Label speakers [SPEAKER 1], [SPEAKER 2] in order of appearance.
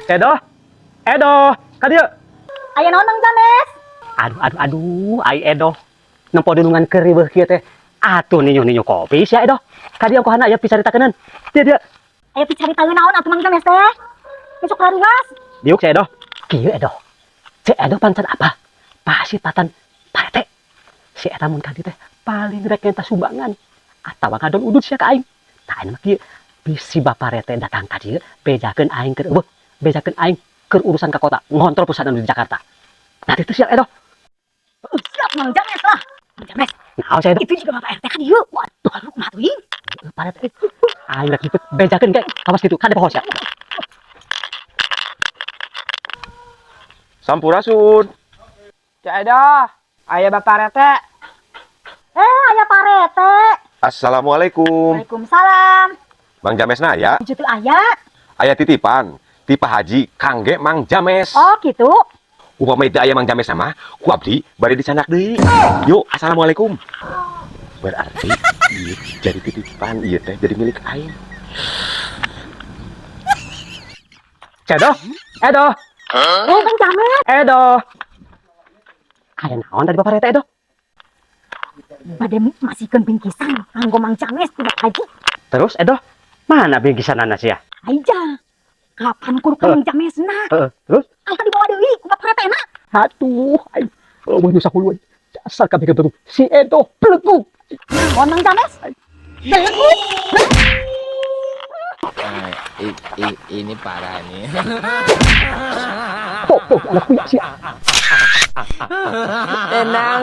[SPEAKER 1] Edo, Edo, ka dieu.
[SPEAKER 2] Aya naon Mang James?
[SPEAKER 1] Aduh, ai Edo. Nempo dunungan keur riweuh kieu teh. Atuh ninyo kopi sia Edo. Ka dieu kohana aya picaritakeun. Dia.
[SPEAKER 2] Aya picaritaeun naon atuh Mang James teh? Besok laruas.
[SPEAKER 1] Diuk si Edo. Kieu Edo. Si Edo pancen apa? Pasipatan parete. Si eta mun ka dieu teh paling rek ngenta sumbangan. Atawa ngadol udut sia ka aing. Tah ayeuna kieu bisi baparete datang ka dieu bejakeun aing keur eueuh. Bejakeun aing keur urusan ka kota, ngontrol perusahaan di Jakarta. Nah itu siap Edo.
[SPEAKER 2] Siap Mang James lah. Mang James.
[SPEAKER 1] Naon si Edo?
[SPEAKER 2] Itu juga Bapak RT kan dieu. Waduh, aduh kumaha teuing?
[SPEAKER 1] Parete. Aing rek lipet bejakeun ge. Awas kitu, kan poho sia.
[SPEAKER 3] Sampurasun.
[SPEAKER 4] Cak Edo, aya Bapak Rete.
[SPEAKER 2] Aya Pak RT.
[SPEAKER 3] Assalamualaikum.
[SPEAKER 2] Waalaikumsalam.
[SPEAKER 3] Mang James na ya?
[SPEAKER 2] Hiji teu aya.
[SPEAKER 3] Aya titipan. Ti Pak Haji Kangge Mang James.
[SPEAKER 2] Oh, gitu.
[SPEAKER 3] Upama teu aya Mang James sama, ku abdi bari dicandak deui. Yuk, assalamualaikum. Berarti ieu jadi titipan, ieu teh jadi milik aing.
[SPEAKER 1] Edo, Edo,
[SPEAKER 2] Mang James.
[SPEAKER 1] Edo. Aya naon tadi baparete Edo?
[SPEAKER 2] Bade masihkeun bingkisan kanggo Mang James ti Bapak Haji.
[SPEAKER 1] Terus Edo, mana bingkisanana sia?
[SPEAKER 2] Aija. Kapan kudu ka Mang James na?
[SPEAKER 1] Terus?
[SPEAKER 2] Angka dibawa deui ku Bapak RT na.
[SPEAKER 1] Aduh, aing eueuh nyusah huluan. Dasar kabeh gebeu si Edo peleku.
[SPEAKER 2] Naon Mang James? Belekut.
[SPEAKER 4] Ini parah nih.
[SPEAKER 1] Tuh, anak kuya sia.
[SPEAKER 4] Tenang.